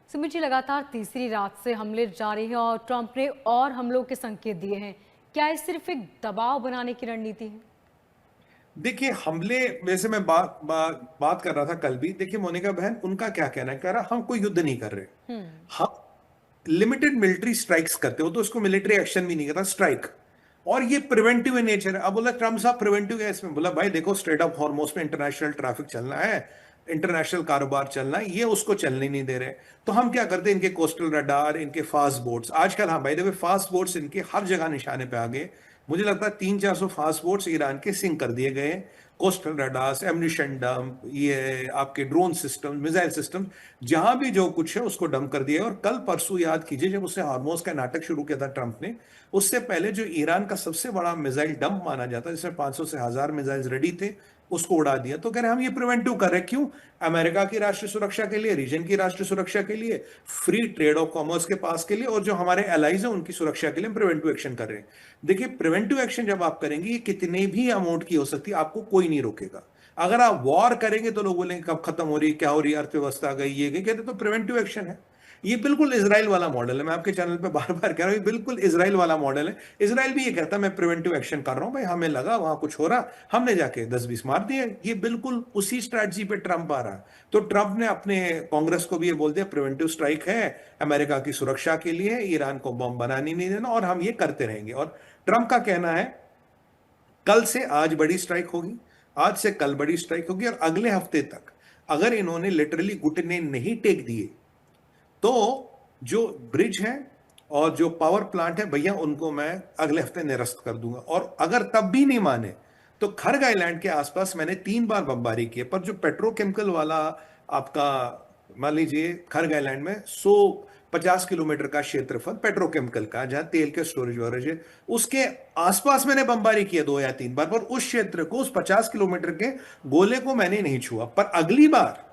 सुमित जी, लगातार तीसरी रात से हमले जारी हैं और ट्रंप ने और हमलों के संकेत दिए हैं। क्या ये सिर्फ एक दबाव बनाने की रणनीति है? देखिए हमले, वैसे मैं बात कर रहा था कल भी। देखिए मोनिका बहन, उनका क्या कहना है, कह रहा हम कोई युद्ध नहीं कर रहे, हम्म। हम लिमिटेड मिलिट्री स्ट्राइक्स करते हो, तो उसको मिलिट्री एक्शन भी नहीं कहता, स्ट्राइक। और ये प्रिवेंटिव इन नेचर है। अब बोला ट्रम्प साहब प्रिवेंटिव है इसमें, बोला भाई देखो स्ट्रेट ऑफ हॉर्मोस में इंटरनेशनल ट्रैफिक चलना है, इंटरनेशनल कारोबार चलना है, ये उसको चलने नहीं दे रहे। तो हम क्या करते हैं, इनके कोस्टल रडार, इनके फास्ट बोट्स आजकल, हाँ भाई देखो फास्ट बोट्स इनके हर जगह निशाने पे आ गए। मुझे लगता है 300-400 फास्ट बोट्स ईरान के सिंक कर दिए गए। कोस्टल रडार्स, एम्यूनिशन डंप, ये आपके ड्रोन सिस्टम, मिसाइल सिस्टम, जहां भी जो कुछ है उसको डंप कर दिया। और कल परसों याद कीजिए, जब उसने हार्मोस का नाटक शुरू किया था ट्रंप ने, उससे पहले जो ईरान का सबसे बड़ा मिसाइल डंप माना जाता है, जिसमें 500 से 1000 मिसाइल रेडी थे, उसको उड़ा दिया। तो कह रहे हम ये प्रिवेंटिव कर रहे हैं, क्यों? अमेरिका की राष्ट्रीय सुरक्षा के लिए, रीजन की राष्ट्रीय सुरक्षा के लिए, फ्री ट्रेड ऑफ कॉमर्स के पास के लिए, और जो हमारे एलाइज हैं उनकी सुरक्षा के लिए प्रिवेंटिव एक्शन कर रहे हैं। देखिए प्रिवेंटिव एक्शन जब आप करेंगे, ये कितने भी अमाउंट की हो सकती है, आपको कोई नहीं रोकेगा। अगर आप वॉर करेंगे तो लोग बोलेंगे कब खत्म हो रही, क्या हो रही, अर्थव्यवस्था गई, ये गई, कहते तो प्रिवेंटिव एक्शन है। ये बिल्कुल इजराइल वाला मॉडल है। मैं आपके चैनल पे बार बार कह रहा हूं, ये बिल्कुल इजराइल वाला मॉडल है। इजराइल भी ये कहता है मैं प्रिवेंटिव एक्शन कर रहा हूं, भाई हमें लगा वहां कुछ हो रहा, हमने जाके 10-20 मार दिए। ये बिल्कुल उसी स्ट्रैटेजी पे ट्रंप आ रहा है। तो ट्रंप ने अपने कांग्रेस को भी ये बोल दिया प्रिवेंटिव स्ट्राइक है, अमेरिका की सुरक्षा के लिए, ईरान को बम बनाने नहीं देना, और हम ये करते रहेंगे। और ट्रंप का कहना है कल से आज बड़ी स्ट्राइक होगी, आज से कल बड़ी स्ट्राइक होगी, और अगले हफ्ते तक अगर इन्होंने लिटरली घुटने नहीं टेक दिए, तो जो ब्रिज है और जो पावर प्लांट है भैया, उनको मैं अगले हफ्ते निरस्त कर दूंगा। और अगर तब भी नहीं माने, तो खरग आइलैंड के आसपास मैंने 3 बार बमबारी की है, पर जो पेट्रोकेमिकल वाला आपका, मान लीजिए खरग आइलैंड में 150 किलोमीटर का क्षेत्रफल पेट्रोकेमिकल का, जहां तेल के स्टोरेज वोरेज है, उसके आसपास मैंने बमबारी की है 2 या 3 बार, पर उस क्षेत्र को, उस 50 किलोमीटर के गोले को मैंने नहीं छुआ। पर अगली बार,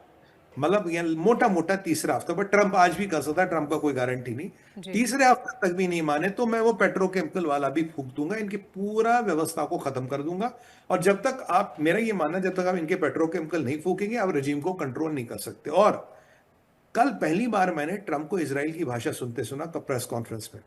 मतलब ये मोटा मोटा तीसरा हफ्ता, बट ट्रंप आज भी कर सकता है, ट्रंप का कोई गारंटी नहीं। जी। तीसरे हफ्ते तक भी नहीं माने तो मैं वो पेट्रोकेमिकल वाला भी फूंक दूंगा, इनकी पूरा व्यवस्था को खत्म कर दूंगा। और जब तक आप, मेरा ये मानना, जब तक आप इनके पेट्रोकेमिकल नहीं फूकेंगे, आप रजीम को कंट्रोल नहीं कर सकते। और कल पहली बार मैंने ट्रंप को इजराइल की भाषा सुनते सुना प्रेस कॉन्फ्रेंस में।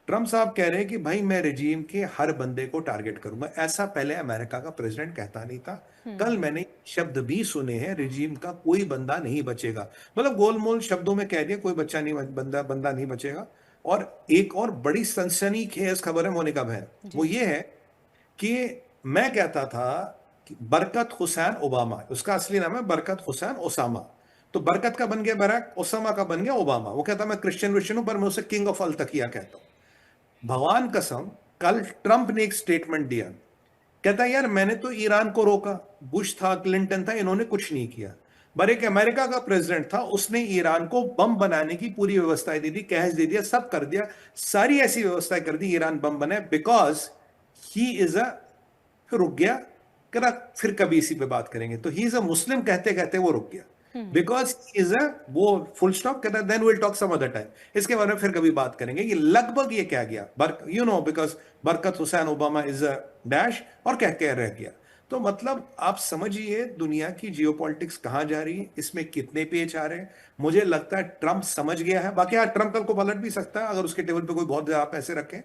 ट्रंप साहब कह रहे हैं कि भाई मैं रेजीम के हर बंदे को टारगेट करूंगा, ऐसा पहले अमेरिका का प्रेसिडेंट कहता नहीं था। कल हम्म। मैंने शब्द भी सुने हैं, रेजीम का कोई बंदा नहीं बचेगा, मतलब गोलमोल शब्दों में कह दिया कोई बच्चा नहीं, बंदा बंदा नहीं बचेगा। और एक और बड़ी सनसनीखेज खबर है मोनिका बहन, वो जी। ये है कि मैं कहता था कि बरकत हुसैन ओबामा, उसका असली नाम है बरकत हुसैन ओसामा। तो बरकत का बन गया बराक, ओसामा का बन गया ओबामा। वो कहता मैं क्रिश्चियन विश्चियन हूं, पर मैं उसे किंग ऑफ अल तकिया कहता हूं। भगवान कसम, कल ट्रंप ने एक स्टेटमेंट दिया, कहता यार मैंने तो ईरान को रोका, बुश था, क्लिंटन था, इन्होंने कुछ नहीं किया। पर एक अमेरिका का प्रेसिडेंट था, उसने ईरान को बम बनाने की पूरी व्यवस्थाएं दे दी, कैश दे दिया, सब कर दिया, सारी ऐसी व्यवस्थाएं कर दी ईरान बम बनाए, बिकॉज ही इज अ, फिर रुक गया, करा फिर कभी इसी पे बात करेंगे। तो ही इज अ मुस्लिम कहते कहते वो रुक गया, हम्म। बिकॉज इज अ, वो फुल स्टॉप कहता है, then will talk some other time, इसके बारे में फिर कभी बात करेंगे। ये लगभग ये क्या गया, यू नो, बिकॉज बरकत Hussain Obama is a dash, और कह रह गया। तो मतलब आप समझिए दुनिया की जियोपॉलिटिक्स कहां जा रही है, इसमें कितने पेच आ रहे हैं। मुझे लगता है ट्रंप समझ गया है, बाकी हाँ ट्रंप कल को पलट भी सकता है अगर उसके टेबल पे कोई बहुत ज्यादा पैसे रखे।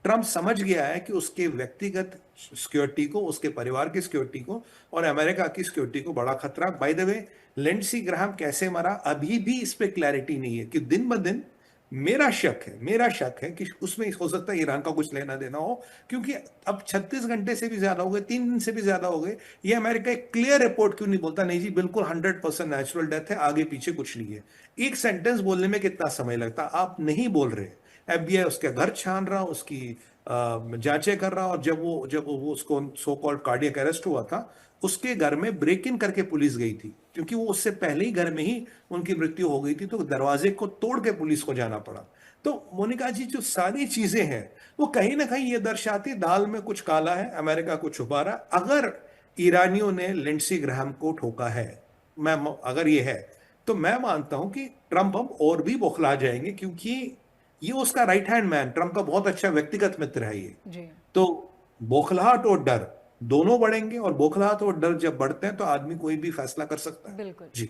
ट्रंप समझ गया है कि उसके व्यक्तिगत सिक्योरिटी को, उसके परिवार की सिक्योरिटी को, और अमेरिका की सिक्योरिटी को बड़ा खतरा। By the way, Lindsay Graham कैसे मरा अभी भी इस पे क्लैरिटी नहीं है, कि दिन ब दिन मेरा शक है कि उसमें हो सकता है ईरान का कुछ लेना देना हो, क्योंकि अब 36 घंटे से भी ज्यादा हो गए, 3 दिन से भी ज्यादा हो गए। ये अमेरिका एक क्लियर रिपोर्ट क्यों नहीं बोलता, नहीं जी बिल्कुल 100% नेचुरल डेथ है, आगे पीछे कुछ नहीं है। एक सेंटेंस बोलने में कितना समय लगता, आप नहीं बोल रहे। एफबीआई उसके घर छान रहा, उसकी जांचें कर रहा, और जब वो उसको सो कॉल्ड कार्डियक अरेस्ट हुआ था, उसके घर में ब्रेक इन करके पुलिस गई थी, क्योंकि वो उससे पहले ही घर में ही उनकी मृत्यु हो गई थी, तो दरवाजे को तोड़ के पुलिस को जाना पड़ा। तो मोनिका जी, जो सारी चीजें हैं वो कहीं ना कहीं ये दर्शाती दाल में कुछ काला है, अमेरिका को छुपा रहा। अगर ईरानियों ने लिंडसी ग्राहम को ठोका है, मैं अगर ये है, तो मैं मानता हूं कि ट्रंप अब और भी बौखला जाएंगे, क्योंकि ये उसका राइट हैंड मैन, ट्रंप का बहुत अच्छा व्यक्तिगत मित्र है ये। जी। तो बौखलाहट और डर दोनों बढ़ेंगे, और बौखलाहट और डर जब बढ़ते हैं तो आदमी कोई भी फैसला कर सकता है। बिल्कुल। जी।